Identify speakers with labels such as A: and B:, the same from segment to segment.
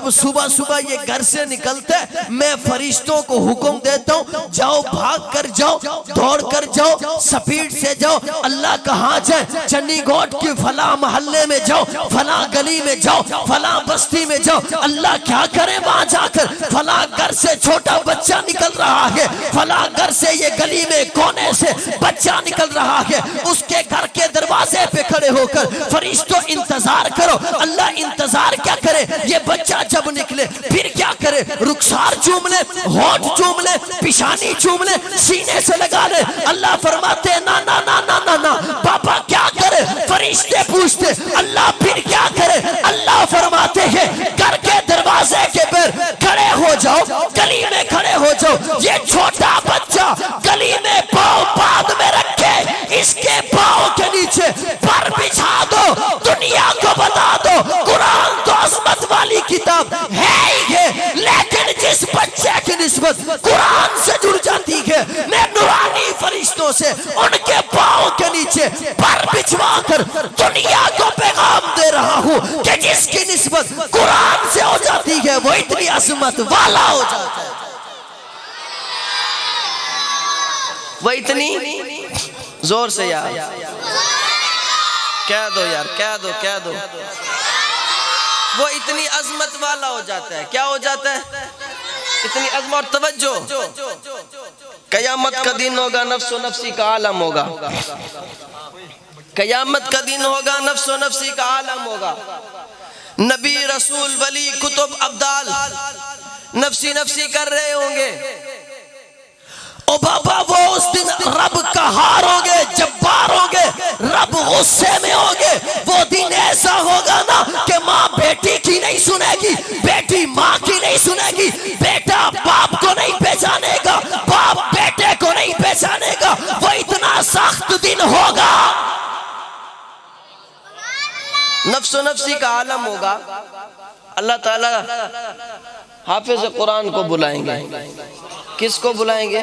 A: جب صبح صبح یہ گھر سے نکلتے میں فرشتوں کو حکم دیتا ہوں جاؤ بھاگ کر جاؤ دوڑ کر جاؤ سپیڈ سے جاؤ اللہ کہاں جائے چنی گوٹ کی فلاں محلے میں جاؤ فلاں گلی میں جاؤ فلاں بستی میں جاؤ اللہ کیا کرے وہاں جا کر فلاں گھر سے چھوٹا بچہ نکل رہا ہے فلاں گھر سے یہ گلی میں کونے سے بچہ نکل رہا ہے اس کے گھر کے دروازے پہ کھڑے ہو کر فرشتوں انتظار کرو اللہ انتظار کیا کرے یہ بچہ جب نکلے پھر کیا کرے رخسار چوم لے ہونٹ چوم لے پیشانی چوم لے سینے سے لگا لے اللہ فرماتے نا نا نا نا نا نا پاپا کیا کرے فرشتے پوچھتے اللہ پھر کیا کرے اللہ فرماتے ہیں گھر کے دروازے کے پر کھڑے ہو جاؤ گلی میں کھڑے ہو جاؤ یہ چھوٹا بچہ گلی میں پاؤں بعد میں رکھے اس کے پاؤں کے نیچے پر بچھا دو دنیا کو بتا دو قرآن تو عظمت والی کتاب ہے ہی ہے لیکن جس بچے کی نسبت قرآن سے جڑ جاتی ہے میں نورانی فرشتوں سے ان کے پاؤں کے نیچے پر بچھوا کر دنیا کو پیغام دے رہا ہوں کہ جس کی نسبت قرآن سے ہو جاتی ہے وہ اتنی عظمت والا ہو جاتا ہے وہ اتنی زور سے یار کہہ دو یار کہہ دو وہ اتنی عظمت والا ہو جاتا ہے کیا ہو جاتا ہے اتنی عظمت اور توجہ قیامت کا دن ہوگا نفس و نفسی کا عالم ہوگا قیامت کا دن ہوگا نفس و نفسی کا عالم ہوگا نبی رسول ولی کتب ابدال نفسی نفسی کر رہے ہوں گے او بابا وہ اس دن رب قہار ہوں گے جبار ہوں گے رب غصے میں ہوں گے وہ دن ایسا ہوگا نا کہ ماں بیٹی کی نہیں سنے گی بیٹی ماں کی نہیں سنے گی بیٹا باپ کو نہیں پہچانے گا باپ بیٹے کو نہیں پہچانے گا وہ اتنا سخت دن ہوگا نفس و نفسی کا عالم ہوگا اللہ تعالیٰ حافظ قرآن کو بلائیں گے کس کو بلائیں گے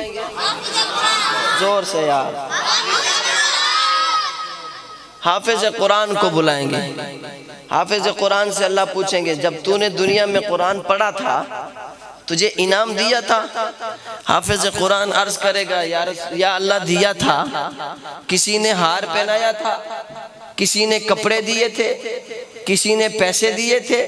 A: زور سے یار حافظ قرآن کو بلائیں گے حافظ قرآن سے اللہ پوچھیں گے جب تو نے دنیا میں قرآن پڑھا تھا تجھے انعام دیا تھا حافظ قرآن عرض کرے گا یا اللہ دیا تھا کسی نے ہار پہنایا تھا کسی نے کپڑے دیے تھے کسی نے پیسے دیے تھے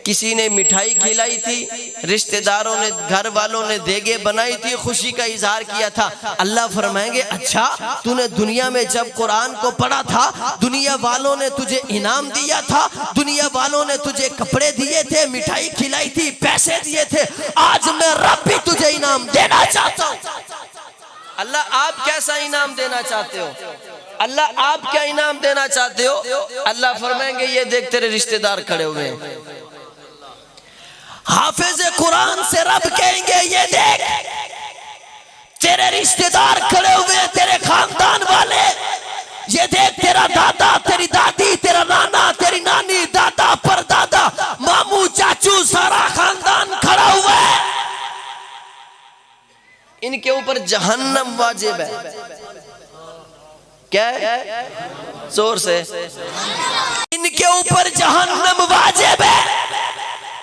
A: کسی نے مٹھائی کھلائی تھی رشتہ داروں نے گھر والوں نے دیگے بنائی تھی خوشی کا اظہار کیا تھا اللہ فرمائیں گے اچھا تو نے دنیا میں جب قرآن کو پڑھا تھا دنیا والوں نے تجھے انعام دیا تھا دنیا والوں نے تجھے کپڑے دیے تھے مٹھائی کھلائی تھی پیسے دیے تھے آج میں رب بھی تجھے انعام دینا چاہتا ہوں اللہ آپ کیسا انعام دینا چاہتے ہو اللہ آپ کیا انعام دینا چاہتے ہو اللہ فرمائیں گے یہ دیکھ تیرے رشتہ دار کھڑے ہوئے ہیں حافظ قرآن سے رب کہیں گے یہ دیکھ تیرے رشتہ دار کھڑے ہوئے ہیں تیرے خاندان والے یہ دیکھ تیرا دادا تیری دادی تیرا نانا تیری نانی دادا پر دادا ماموں چاچو سارا خاندان کھڑا ہوا ہے ان کے اوپر جہنم واجب ہے کیا ہے زور سے ان کے اوپر جہنم واجب ہے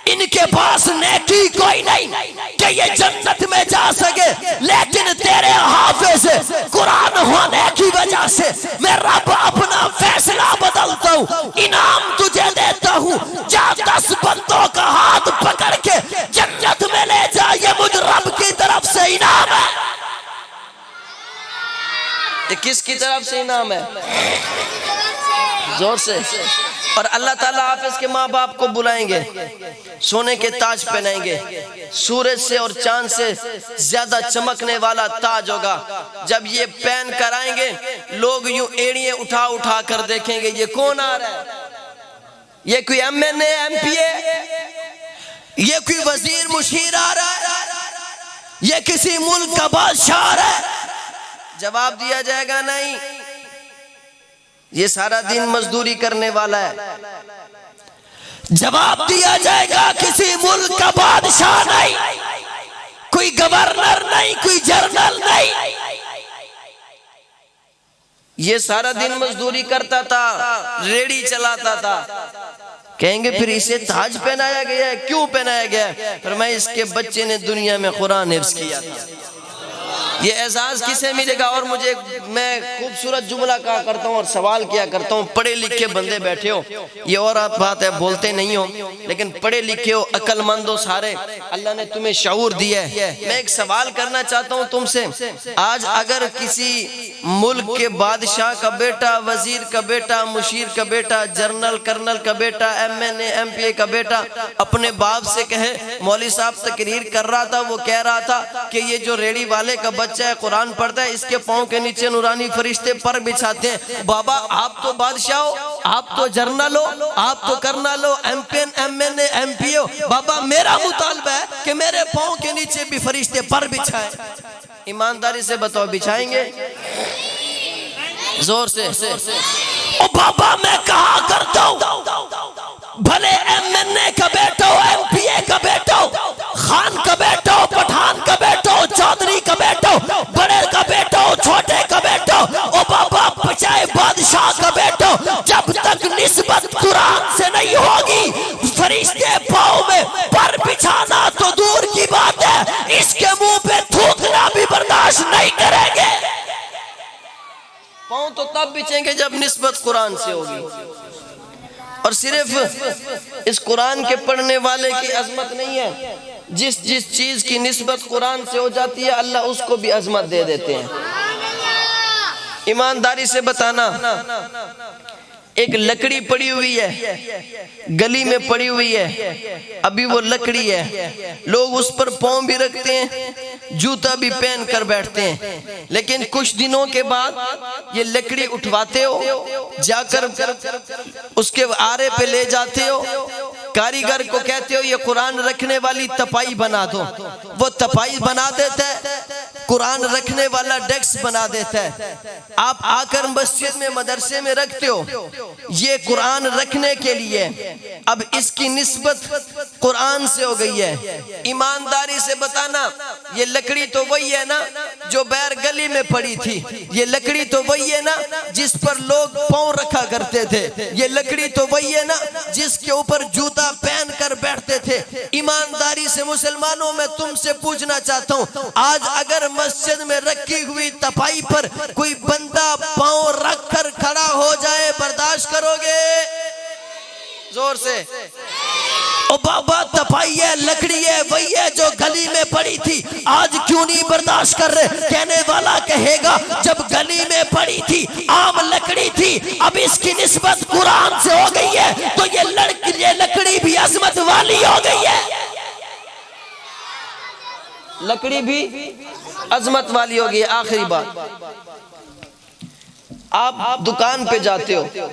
A: ان کے پاس نیکی کوئی نہیں کہ یہ جنت میں جا سکے لیکن تیرے حافظ قرآن ہونے کی وجہ سے میں رب اپنا فیصلہ بدلتا ہوں انعام تجھے دیتا ہوں جا 10 بندوں کا ہاتھ پکڑ کے جنت میں لے جا یہ مجھ رب کی طرف سے انعام ہے یہ کس کی طرف سے انعام ہے زور سے اور اللہ تعالیٰ حافظ کے ماں باپ کو بلائیں گے سونے کے تاج پہنائیں گے سورج سے اور چاند سے زیادہ چمکنے والا تاج ہوگا جب یہ پہن کر آئیں گے لوگ یوں ایڑیاں اٹھا اٹھا کر دیکھیں گے یہ کون آ رہا ہے یہ کوئی M N A M P A یہ کوئی وزیر مشیر آ رہا ہے یہ کسی ملک کا بادشاہ آ رہا ہے جواب دیا جائے گا نہیں یہ سارا دن مزدوری کرنے والا ہے جواب دیا جائے گا کسی ملک کا بادشاہ نہیں کوئی گورنر نہیں کوئی جنرل نہیں یہ سارا دن مزدوری کرتا تھا ریڑی چلاتا تھا کہیں گے پھر اسے تاج پہنایا گیا ہے، کیوں پہنایا گیا ہے؟ فرمایا اس کے بچے نے دنیا میں قرآن حفظ کیا تھا۔ یہ اعزاز کسے ملے گا؟ اور مجھے میں خوبصورت جملہ کہا کرتا ہوں اور سوال کیا کرتا ہوں، پڑھے لکھے بندے بیٹھے ہو، یہ اور بات ہے بولتے نہیں ہو، لیکن پڑھے لکھے ہو، عقل مند ہو سارے، اللہ نے تمہیں شعور دیا ہے۔ میں ایک سوال کرنا چاہتا ہوں تم سے، آج اگر کسی ملک کے بادشاہ کا بیٹا، وزیر کا بیٹا، مشیر کا بیٹا، جنرل کرنل کا بیٹا، M N A M P A کا بیٹا اپنے باپ سے کہے، مولوی صاحب تقریر کر رہا تھا، وہ کہہ رہا تھا کہ یہ جو ریڑی والے کا بچہ ہے قرآن پڑھتا ہے، اس کے پاؤں کے نیچے نورانی فرشتے پر بچھاتے ہیں، بابا آپ تو بادشاہ ہو، آپ تو جنرل ہو، آپ تو کرنل ہو، M N A M P ہو، بابا میرا مطالبہ ہے کہ میرے پاؤں کے نیچے بھی فرشتے پر بچھائیں۔ ایمانداری سے بتاؤ بچھائیں گے؟ زور سے۔ او بابا میں کہا کرتا ہوں، بھلے ایم این اے کا بیٹا ہو، ایم پی اے کا بیٹا ہو، خان کا بیٹا ہو، پٹھان کا بیٹا ہو، چودھری کا بیٹا ہو، بڑے کا بیٹا ہو، چھوٹے کا بیٹا ہو، او بابا بچائے بادشاہ کا بیٹا ہو، جب تک نسبت قرآن سے نہیں ہوگی فرشتے پاؤں میں پر بچھانا تو دور کی بات ہے، اس کے منہ پہ تھوکنا بھی برداشت نہیں کریں گے۔ پاؤں تو تب بچھیں گے جب نسبت قرآن سے ہوگی۔ اور صرف اس قرآن کے پڑھنے والے کی عظمت نہیں ہے، جس چیز کی نسبت قرآن سے ہو جاتی ہے اللہ اس کو بھی عظمت دے دیتے ہیں۔ ایمانداری سے بتانا، ایک لکڑی پڑی ہوئی ہے، گلی میں پڑی ہوئی ہے، ابھی وہ لکڑی ہے، لوگ اس پر پاؤں بھی رکھتے ہیں، جوتا بھی پہن کر بیٹھتے ہیں، لیکن کچھ دنوں کے بعد یہ لکڑی اٹھواتے ہو، جا کر اس کے آرے پہ لے جاتے ہو، کاریگر کو کہتے ہو یہ قرآن رکھنے والی تپائی بنا دو، وہ تپائی بنا دیتا ہے، قرآن رکھنے والا ڈیکس بنا دیتا ہے، آپ آ کر مسجد میں مدرسے میں رکھتے ہو، یہ قرآن رکھنے کے لیے، اب اس کی نسبت قرآن سے ہو گئی ہے۔ ایمانداری سے بتانا، یہ لکڑی تو وہی ہے نا جو بیر گلی میں پڑی تھی، یہ لکڑی تو وہی ہے نا جس پر لوگ پاؤں رکھا کرتے تھے، یہ لکڑی تو وہی ہے نا جس کے اوپر جوتا پہن کر بیٹھتے تھے۔ ایمانداری سے مسلمانوں میں تم سے پوچھنا چاہتا ہوں، آج اگر مسجد میں رکھی ہوئی تپائی پر کوئی بندہ پاؤں رکھ کر کھڑا ہو جائے برداشت کرو گے؟ زور سے۔ او بابا تپائی ہے، لکڑی ہے، وہی ہے جو گلی میں پڑی تھی، آج کیوں نہیں برداشت کر رہے؟ کہنے والا کہے گا جب گلی میں پڑی تھی عام لکڑی تھی، اب اس کی نسبت قرآن سے ہو گئی ہے تو یہ لکڑی بھی عظمت والی ہو گئی ہے، لکڑی بھی عظمت والی ہو گئی ہے۔ آخری بات، آپ دکان پہ جاتے ہو،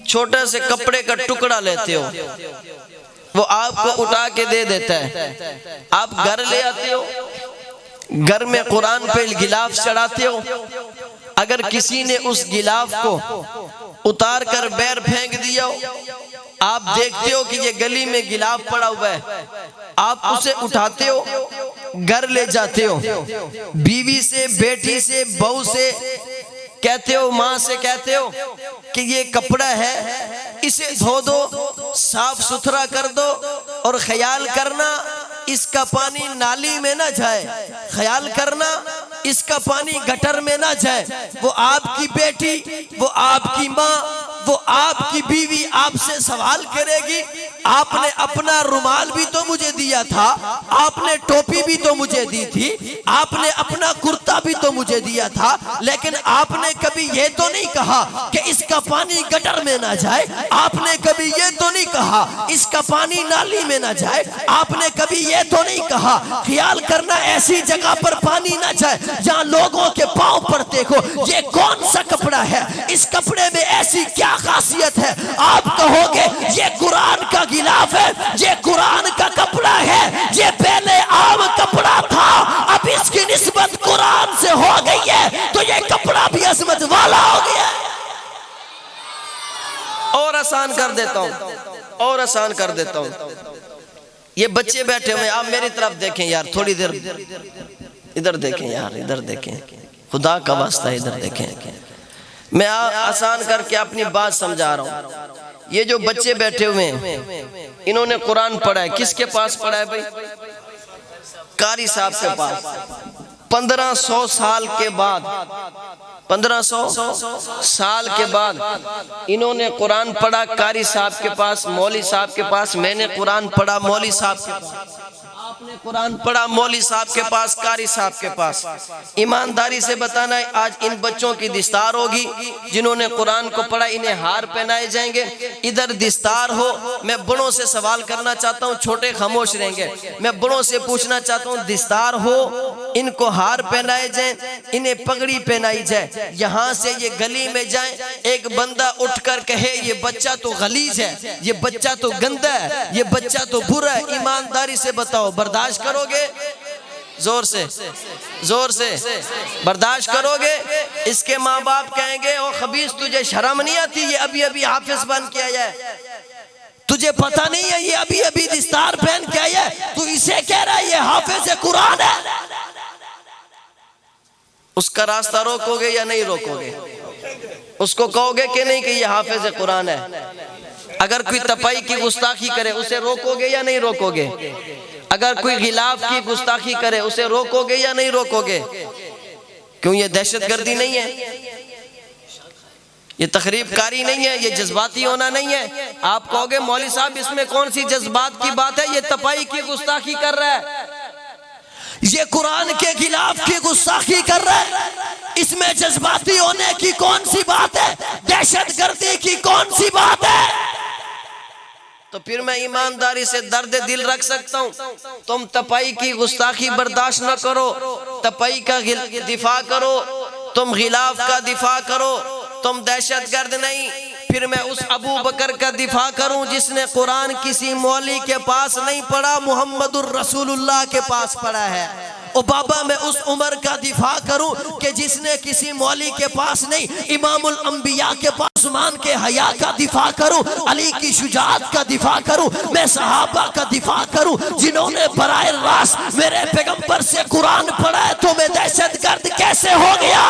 A: چھوٹے سے کپڑے کا ٹکڑا لیتے ہو، وہ آپ کو اٹھا کے دے دیتا ہے، آپ گھر لے آتے ہو، گھر میں قرآن پہ غلاف چڑھاتے ہو، اگر کسی نے اس غلاف کو اتار کر بیر پھینک دیا ہو، آپ دیکھتے ہو کہ یہ گلی میں غلاف پڑا ہوا ہے، آپ اسے اٹھاتے ہو، گھر لے جاتے ہو، بیوی سے، بیٹی سے، بہو سے کہتے ہو، ماں سے کہتے ہو کہ یہ کپڑا ہے اسے دھو دو، صاف ستھرا کر دو، اور خیال کرنا اس کا پانی نالی میں نہ جائے، خیال کرنا اس کا پانی گٹر میں نہ جائے۔ وہ آپ کی بیٹی، وہ آپ کی ماں، وہ آپ کی بیوی آپ سے سوال کرے گی، آپ نے اپنا رومال بھی تو مجھے دیا تھا، آپ نے ٹوپی بھی تو مجھے دی تھی، آپ نے اپنا کرتا بھی تو مجھے دیا تھا، لیکن آپ نے کبھی یہ تو نہیں کہا کہ اس کا پانی گٹر میں نہ جائے، آپ نے کبھی یہ تو نہیں کہا اس کا پانی نالی میں نہ جائے، آپ نے کبھی یہ تو نہیں کہا خیال کرنا ایسی جگہ پر پانی نہ جائے جہاں لوگوں کے پاؤں پر دیکھو۔ یہ کون سا کپڑا ہے؟ اس کپڑے میں ایسی کیا خاصیت ہے؟ آپ کہو گے یہ قرآن کا غلاف ہے، یہ قرآن کا کپڑا ہے، یہ پہلے عام کپڑا تھا، اب اس کی نسبت قرآن سے ہو گئی ہے تو یہ کپڑا بھی عظمت والا ہو گیا ہے۔ اور آسان کر دیتا ہوں، اور آسان کر دیتا ہوں، یہ بچے بیٹھے ہوئے، آپ میری طرف دیکھیں یار، تھوڑی دیر ادھر دیکھیں یار، ادھر دیکھیں، خدا کا واسطہ ادھر دیکھیں، میں آسان کر کے اپنی بات سمجھا رہا ہوں۔ یہ جو بچے بیٹھے ہوئے ہیں انہوں نے قرآن پڑھا ہے، کس کے پاس پڑھا ہے بھائی؟ قاری صاحب کے پاس۔ 1500 سال کے بعد 1500 سال کے بعد انہوں نے قرآن پڑھا قاری صاحب کے پاس، مولوی صاحب کے پاس۔ میں نے قرآن پڑھا مولوی صاحب کے پاس، آپ نے قرآن پڑھا مولوی صاحب کے پاس، قاری صاحب کے پاس۔ ایمانداری سے بتانا ہے آج ان بچوں کی دستار ہوگی جنہوں نے قرآن کو پڑھا، انہیں ہار پہنائے جائیں گے۔ ادھر دستار ہو، میں بڑوں سے سوال کرنا چاہتا ہوں، چھوٹے خاموش رہیں گے، میں بڑوں سے پوچھنا چاہتا ہوں، دستار ہو، ان کو ہار پہنائے جائیں، انہیں پگڑی پہنائی جائے، یہاں سے یہ گلی میں جائیں، ایک بندہ اٹھ کر کہے یہ بچہ تو غلیظ ہے، یہ بچہ تو گندا ہے، یہ بچہ تو برا ہے، ایمانداری سے بتاؤ برداشت کرو گے؟ زور سے زور سے برداشت کرو گے؟ اس کے ماں باپ کہیں گے او خبیث تجھے شرم نہیں آتی، یہ ابھی ابھی حافظ بن کے آیا ہے، تجھے پتہ نہیں ہے یہ ابھی ابھی دستار پہن کے آیا ہے، تو اسے کہہ رہا ہے یہ حافظ قرآن ہے۔ اس کا راستہ روکو گے یا نہیں روکو گے؟ اس کو کہو گے کہ نہیں کہ یہ حافظ قرآن ہے؟ اگر کوئی تپائی کی گستاخی کرے اسے روکو گے یا نہیں روکو گے؟ اگر کوئی غلاف کی گستاخی کرے اسے روکو گے یا نہیں روکو گے؟ کیوں یہ دہشت گردی نہیں ہے، یہ تخریب کاری نہیں ہے، یہ جذباتی ہونا نہیں ہے۔ آپ کہو گے مولوی صاحب اس میں کون سی جذبات کی بات ہے، یہ تپائی کی گستاخی کر رہا ہے، یہ قرآن کے خلاف کی گستاخی کر رہا ہے، اس میں جذباتی ہونے کی کون سی بات ہے، دہشت گردی کی کون سی بات ہے؟ تو پھر میں ایمانداری سے درد دل رکھ سکتا ہوں، تم تپائی کی گستاخی برداشت نہ کرو، تپائی کا دفاع کرو، تم غلاف کا دفاع کرو، تم دہشت گرد نہیں۔ پھر میں اس ابو بکر کا دفاع کروں جس نے قرآن کسی مولوی کے پاس نہیں پڑھا، محمد الرسول اللہ کے پاس پڑھا ہے۔ او بابا میں اس عمر کا دفاع کروں کہ جس نے کسی مولوی کے پاس نہیں، امام الانبیاء کے پاس، عثمان کے حیا کا دفاع کروں، علی کی شجاعت کا دفاع کروں، میں صحابہ کا دفاع کروں جنہوں نے براہ راست میرے پیغمبر سے قرآن پڑھا ہے، تو میں دہشت گرد کیسے ہو گیا؟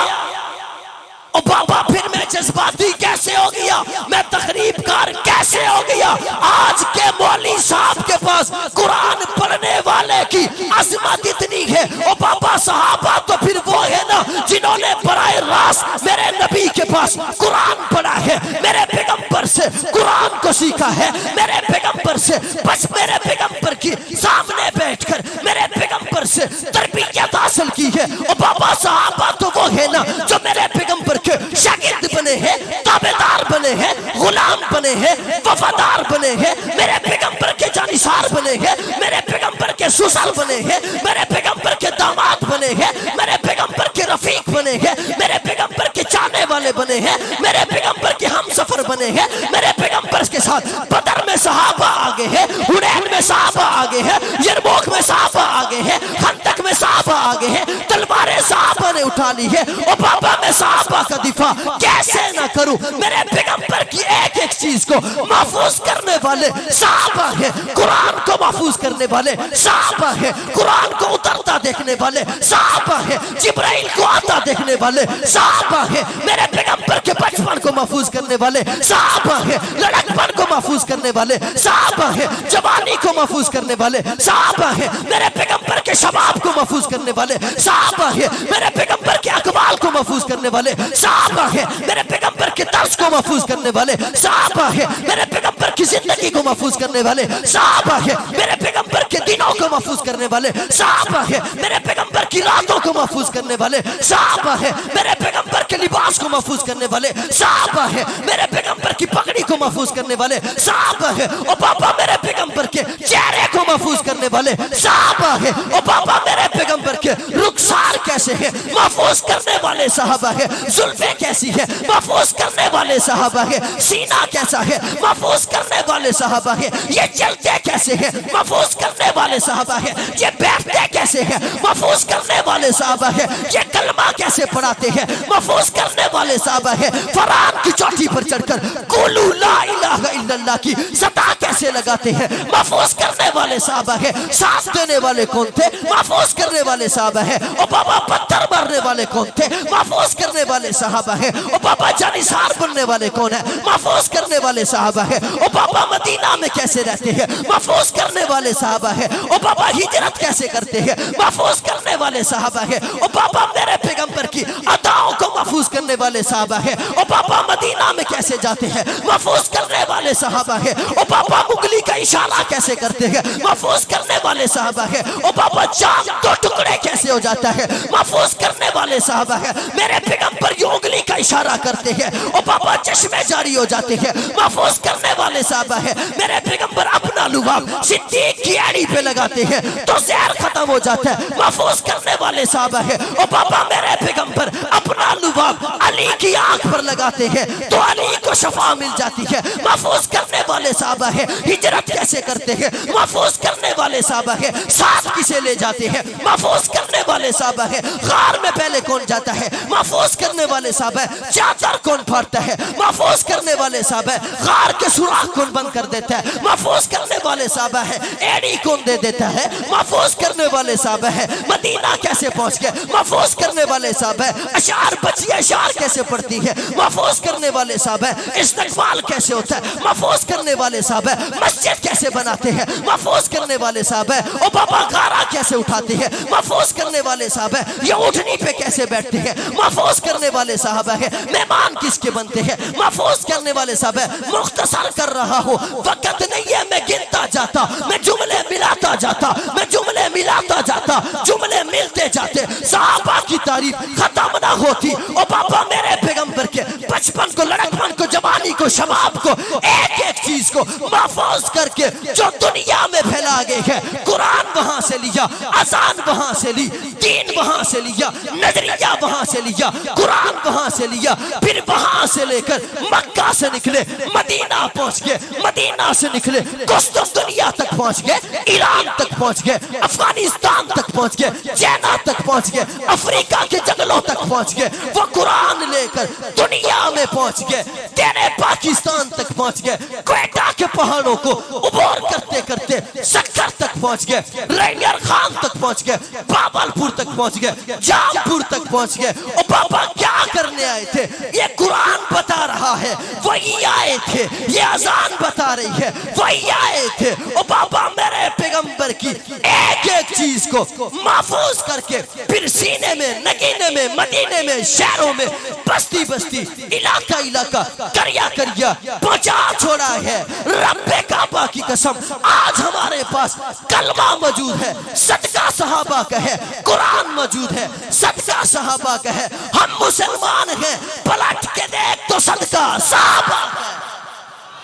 A: او بابا پھر میں جذباتی کیسے ہو گیا؟ میں تخریب کار کیسے ہو گیا؟ آج کے مولوی صاحب کے پاس قرآن پڑھنے والے کی عظمت اتنی ہے، او بابا صحابہ تو پھر وہ ہے نا جنہوں نے براہ راست میرے نبی کے پاس قرآن پڑھا ہے، میرے پیغمبر سے قرآن کو سیکھا ہے، میرے پیغمبر سے بس میرے پیغمبر کی سامنے بیٹھ کر میرے پیغمبر سے تربیت حاصل کی ہے۔ او بابا صحابہ تو وہ ہے نا جو میرے پیغمبر کے شاگرد بنے ہیں، تابعدار بنے ہیں، غلام بنے ہیں، وفادار بنے ہیں، میرے پیغمبر کے جانثار بنے ہیں، میرے پیغمبر کے سسر بنے ہیں، میرے پیغمبر کے داماد بنے ہیں، میرے پیغمبر کے رفیق بنے ہیں، میرے پیغمبر کے چاہنے والے بنے ہیں، میرے پیغمبر کے ہم سفر بنے ہیں، میرے پیغمبر کے ساتھ بدر میں صحابہ آگے ہیں، حنین میں صحابہ آگے ہیں، یرموک میں صحابہ آگے ہیں، خندق میں صحابہ آگے ہیں، تلواریں صحابہ نے اٹھا لی ہے۔ اور بابا میں صحابہ کا دفاع کیسے نہ کروں؟ میرے پیغمبر کی ایک ایک چیز کو محفوظ کرنے والے صحابہ ہیں، قرآن کو محفوظ کرنے والے صحابہ ہیں، قرآن کو اترتا دیکھنے والے صحابہ ہیں، جبرائیل کو آتا دیکھنے والے صحابہ ہیں، میرے پیغمبر کے بچپن کو محفوظ کرنے والے صحابہ ہیں، لڑکپن کو محفوظ کرنے والے صحابہ ہیں، جوانی کو محفوظ کرنے والے صحابہ ہیں، میرے پیغمبر کے شباب کو محفوظ کرنے والے صحابہ ہیں، میرے پیغمبر کے اقوال کو محفوظ کرنے والے صحابہ ہیں، میرے پیغمبر کے طرز کو محفوظ کرنے والے صحابہ ہیں، میرے پیغمبر کی زندگی کو محفوظ کرنے والے صحابہ ہیں، میرے پیغمبر کے دنوں کو محفوظ کرنے والے صحابہ ہیں، میرے پیغمبر کی راتوں کو محفوظ کرنے والے صحابہ ہیں، میرے پیغمبر کے لباس کو محفوظ کرنے والے صحابہ ہیں، میرے پیغمبر کی پگڑی کو محفوظ کرنے والے صحابہ ہیں، او بابا میرے پیغمبر کے چہرے کو محفوظ کرنے والے صحابہ ہیں، او بابا میرے پیغمبر کے رخسار کیسے ہیں محفوظ کرنے والے صحابہ ہیں، زلفیں کیسی ہیں محفوظ کرنے والے صحابہ ہیں، سینہ کیسا ہے محفوظ کرنے والے صحابہ ہیں، یہ چلتے کیسے ہیں محفوظ کرنے والے صحابہ ہیں، یہ بیٹھتے کیسے ہیں محفوظ کرنے والے صحابہ ہیں، یہ کلمہ کیسے پڑھاتے ہیں محفوظ کرنے والے صحابہ ہیں، فرات کی چوٹی پر چڑھ کر قولوا لا الہ الا اللہ کی صدا کیسے لگاتے ہیں محفوظ کرنے والے والے صحابہ ہے؟ ساتھ دینے والے کون تھے؟ محفوظ کرنے والے صحابہ ہے۔ او بابا پتھر مارنے والے کون تھے؟ محفوظ کرنے والے صحابہ ہے۔ او بابا جانثار بننے والے کون ہے؟ محفوظ کرنے والے صحابہ ہے۔ او بابا مدینہ میں کیسے رہتے ہیں؟ محفوظ کرنے والے صحابہ ہے۔ او بابا ہجرت کیسے کرتے ہیں؟ محفوظ کرنے والے صحابہ ہے۔ او بابا میرے پیغمبر کی اداؤں کو محفوظ کرنے والے صحابہ ہے۔ او بابا مدینہ میں کیسے جاتے ہیں؟ محفوظ کرنے والے صحابہ ہے۔ او بابا مغلی کا اشارہ کیسے کرتے ہیں؟ محفوظ کرنے والے صحابہ ہے۔ او بابا چاند دو ٹکڑے کیسے ہو جاتا ہے؟ محفوظ کرنے والے صحابہ ہے۔ میرے پیغمبر یہ انگلی کا اشارہ کرتے ہیں، او بابا چشمے جاری ہو جاتے ہیں۔ محفوظ کرنے والے صحابہ ہے۔ میرے پیغمبر اپنا لباب صدیق کی ایڑی پہ لگاتے ہیں تو زہر ختم ہو جاتا ہے۔ محفوظ کرنے والے صحابہ ہے۔ او بابا میرے پیغمبر اپنا لباب علی کی آنکھ پر لگاتے ہیں تو علی کو شفا مل جاتی ہے۔ محفوظ کرنے والے صحابہ ہے۔ ہجرت کیسے کرتے ہیں؟ محفوظ کرنے والے صحابہ ہے۔ ساتھ کسے لے جاتے ہیں؟ محفوظ کرنے والے صحابہ ہے۔ غار میں پہلے کون جاتا ہے؟ محفوظ کرنے والے صحابہ ہے۔ چادر کون پھاڑتا ہے؟ محفوظ کرنے والے صحابہ ہے۔ غار کے سوراخ کون بند کر دیتا ہے؟ محفوظ کرنے والے صحابہ ہے۔ ایڑی کون دے دیتا ہے؟ محفوظ کرنے والے صحابہ ہے۔ مدینہ کیسے پہنچ گئے؟ محفوظ کرنے والے صحابہ ہے۔ اشعار بچی اشعار کیسے پڑھتی ہے؟ محفوظ کرنے والے صحابہ ہے۔ استقبال کیسے ہوتا ہے؟ محفوظ کرنے والے صحابہ ہے۔ مسجد کیسے بناتے ہیں؟ محفوظ کرنے والے صحابہ ہے۔ او بابا غارہ کیسے اٹھاتے ہیں؟ محفوظ کرنے والے صحابہ ہے۔ یہ اٹھنی پہ کیسے بیٹھتے ہیں؟ محفوظ کرنے والے صحابہ ہے۔ مہمان کس کے بنتے ہیں؟ محفوظ کرنے والے صحابہ ہے۔ مختصر کر رہا ہوں، وقت نہیں ہے، میں گنتا جاتا، میں جملے ملاتا جاتا، میں جملے ملاتا جاتا، جملے ملتے جاتے، صحابہ کی تعریف ختم نہ ہوتی۔ او بابا میرے پیغمبر کے بچپن کو، لڑکپن کو، جوانی کو، شباب کو، ایک ایک چیز کو محفوظ کر کے جو دنیا میں پھیلا گئے ہے، قرآن وہاں سے لیا، اذان وہاں سے لی، دین وہاں سے لیا، نظریہ وہاں سے لیا، قرآن وہاں سے لیا، پھر وہاں سے لے کر مکہ سے نکلے، مدینہ پہنچ گئے، مدینہ سے نکلے قسطنطنیہ دنیا تک پہنچ گئے، ایران تک پہنچ گئے، افغانستان تک پہنچ گئے، چائنا تک پہنچ گئے، افریقہ کے جنگلوں تک پہنچ گئے، وہ قرآن لے کر دنیا میں پہنچ گئے، تیرے پاکستان تک پہنچ گئے، کوئٹہ کے پہاڑوں کو عبور کرتے کرتے سکر تک پہنچ گئے، رینگر خان تک پہنچ گئے، باولپور تک پہنچ گئے، جامپور تک پہنچ گئے۔ او بابا کیا کرنے آئے تھے؟ یہ قرآن بتا رہا ہے، وہی آئے تھے، یہ اذان بتا رہی ہے، وہی آئے تھے۔ او بابا میرے پیغمبر کی ایک ایک چیز کو محفوظ کر کے پھر سینے میں، نگینے میں، مدینے میں، شہروں میں، بستی بستی، علاقہ علاقہ، کریا کریا پہنچا چھوڑا ہے۔ رب کعبہ کی قسم آج ہمارے پاس کلمہ موجود ہے، صدقہ صحابہ کا ہے، قرآن موجود ہے، صدقہ صحابہ کا ہے، ہم مسلمان ہیں، پلٹ کے دیکھ تو صدقہ صحابہ کا ہے۔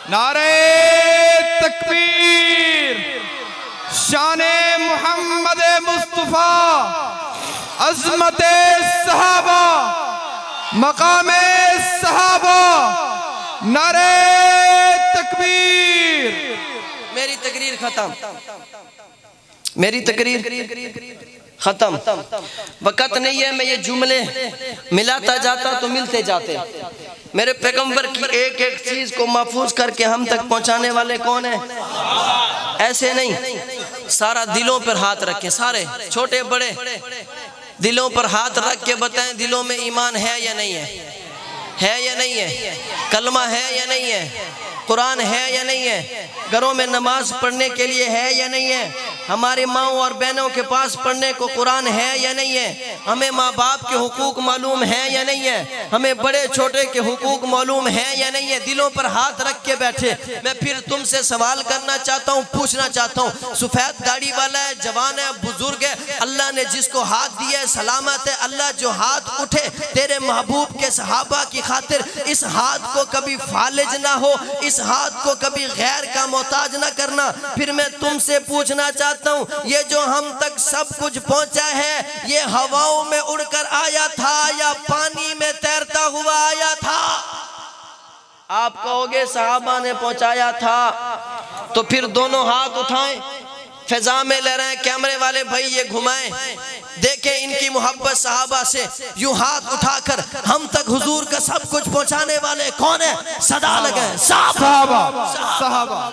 B: نعرہ تکبیر، شان محمد مصطفیٰ، عظمت صحابہ، مقام صحابہ، نعرہ تکبیر۔
A: میری تقریر ختم، میری تقریر ختم، وقت نہیں ہے، میں یہ جملے ملاتا جاتا تو ملتے جاتے۔ میرے پیغمبر کی ایک ایک چیز کو محفوظ کر کے ہم تک پہنچانے والے کون ہیں؟ ایسے نہیں، سارا دلوں پر ہاتھ رکھیں، سارے چھوٹے بڑے دلوں پر ہاتھ رکھ کے بتائیں دلوں میں ایمان ہے یا نہیں ہے؟ ہے یا نہیں ہے؟ کلمہ ہے یا نہیں ہے؟ قرآن ہے یا نہیں ہے؟ گھروں میں نماز پڑھنے کے لیے ہے یا نہیں ہے؟ ہماری ماؤں اور بہنوں کے پاس پڑھنے کو قرآن ہے یا نہیں ہے؟ ہمیں ماں باپ کے حقوق معلوم ہے یا نہیں ہے؟ ہمیں بڑے چھوٹے کے حقوق معلوم ہے یا نہیں ہے؟ دلوں پر ہاتھ رکھ کے بیٹھے۔ میں پھر تم سے سوال کرنا چاہتا ہوں، پوچھنا چاہتا ہوں، سفید داڑھی والا ہے، جوان ہے، بزرگ ہے، اللہ نے جس کو ہاتھ دیا ہے سلامت ہے، اللہ جو ہاتھ اٹھے تیرے محبوب کے صحابہ کی خاطر، اس ہاتھ کو کبھی فالج نہ ہو، اس ہاتھ کو کبھی غیر کا محتاج نہ کرنا۔ پھر میں تم سے پوچھنا چاہتا ہوں، یہ جو ہم تک سب کچھ پہنچا ہے، یہ ہواؤں میں اڑ کر آیا تھا یا پانی میں تیرتا ہوا آیا تھا؟ آپ کہو گے صحابہ نے پہنچایا تھا، تو پھر دونوں ہاتھ اٹھائیں، فضا میں لے رہے ہیں، کیمرے والے بھائی یہ گھمائیں، دیکھیں ان کی محبت صحابہ سے، یوں ہاتھ اٹھا کر ہم تک حضور کا سب کچھ پہنچانے والے کون ہیں؟ صدا لگائیں، صحابہ،
B: صحابہ، صحابہ۔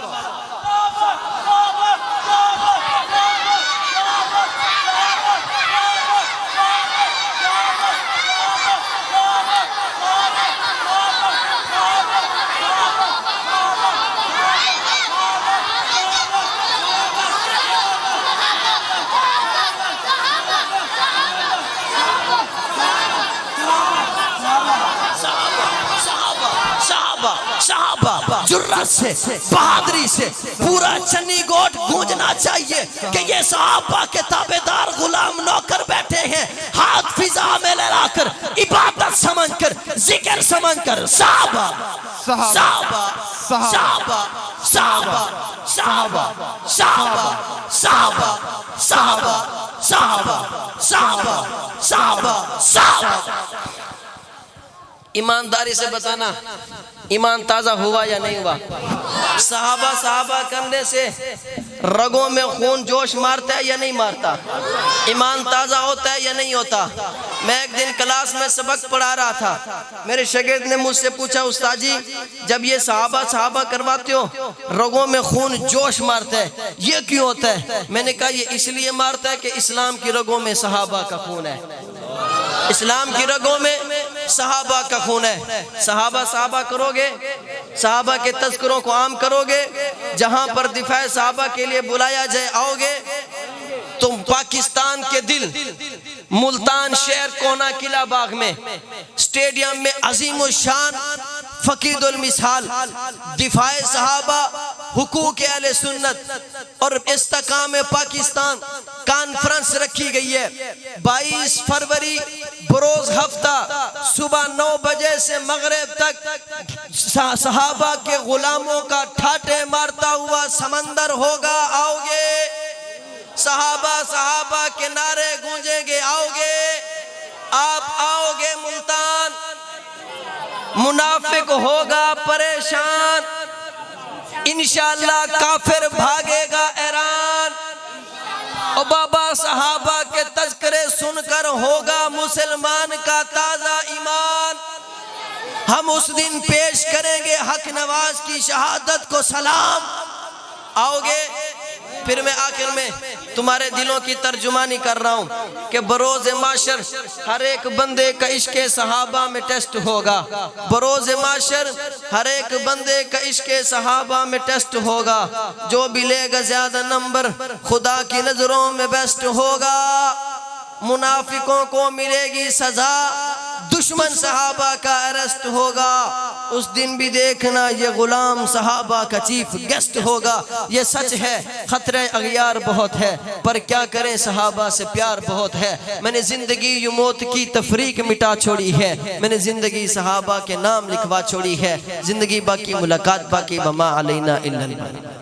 A: صحابہ جرات سے بہادری سے پورا چنی گوٹ گونجنا چاہیے کہ یہ صحابہ کے تابعدار غلام نوکر بیٹھے ہیں، ہاتھ فضا میں لہرا کر عبادت سمجھ کر ذکر سمجھ کر صحابہ صحابہ صحابہ صحابہ صحابہ صحابہ صحابہ صحابہ صحابہ صحابہ صحابہ صحابہ۔ ایمانداری سے بتانا ایمان تازہ ہوا یا نہیں ہوا؟ صحابہ صحابہ کرنے سے رگوں میں خون جوش مارتا ہے یا نہیں مارتا؟ ایمان تازہ ہوتا ہے یا نہیں ہوتا؟ میں ایک دن کلاس میں سبق پڑھا رہا تھا، میرے شاگرد نے مجھ سے پوچھا استاد جی جب یہ صحابہ صحابہ کرواتے ہو رگوں میں خون جوش مارتا ہے یہ کیوں ہوتا ہے؟ میں نے کہا یہ اس لیے مارتا ہے کہ اسلام کی رگوں میں صحابہ کا خون ہے، اسلام کی رگوں میں صحابہ کا خون ہے۔ صحابہ صحابہ کرو گے، صحابہ کے تذکروں کو عام کرو گے، جہاں پر دفاع صحابہ کے لیے بلایا جائے آؤ گے، تم پاکستان کے دل ملتان شہر کونا قلعہ باغ میں اسٹیڈیم میں عظیم الشان فقید المثال دفاع صحابہ حقوق اہل سنت اور استحکام پاکستان کانفرنس رکھی گئی ہے۔ 22 فروری بروز ہفتہ صبح 9 بجے سے مغرب تک صحابہ کے غلاموں کا ٹھاٹے مارتا ہوا سمندر ہوگا، آؤ گے؟ صحابہ صحابہ کے نعرے گونجیں گے، آؤ گے؟ آپ آؤ گے ملتان؟ منافق ہوگا پریشان، انشاءاللہ کافر بھاگے گا ایران، اور بابا صحابہ کے تذکرے سن کر ہوگا مسلمان کا تازہ ایمان۔ ہم اس دن پیش کریں گے حق نواز کی شہادت کو سلام، آؤ گے؟ پھر میں آخر میں تمہارے دلوں کی ترجمانی کر رہا ہوں کہ بروز معاشر ہر ایک بندے کا عشق صحابہ میں ٹیسٹ ہوگا، بروز معاشر ہر ایک بندے کا عشق صحابہ میں ٹیسٹ ہوگا، جو بھی لے گا زیادہ نمبر خدا کی نظروں میں بیسٹ ہوگا، منافقوں کو ملے گی سزا، دشمن صحابہ کا اریسٹ ہوگا، اس دن بھی دیکھنا یہ غلام صحابہ کا چیف گیسٹ ہوگا۔ یہ سچ ہے خطرہ اغیار بہت ہے پر کیا کریں صحابہ سے پیار بہت ہے، میں نے زندگی یوں موت کی تفریق مٹا چھوڑی ہے، میں نے زندگی صحابہ کے نام لکھوا چھوڑی ہے، زندگی باقی ملاقات باقی وما علینا الا البلاغ۔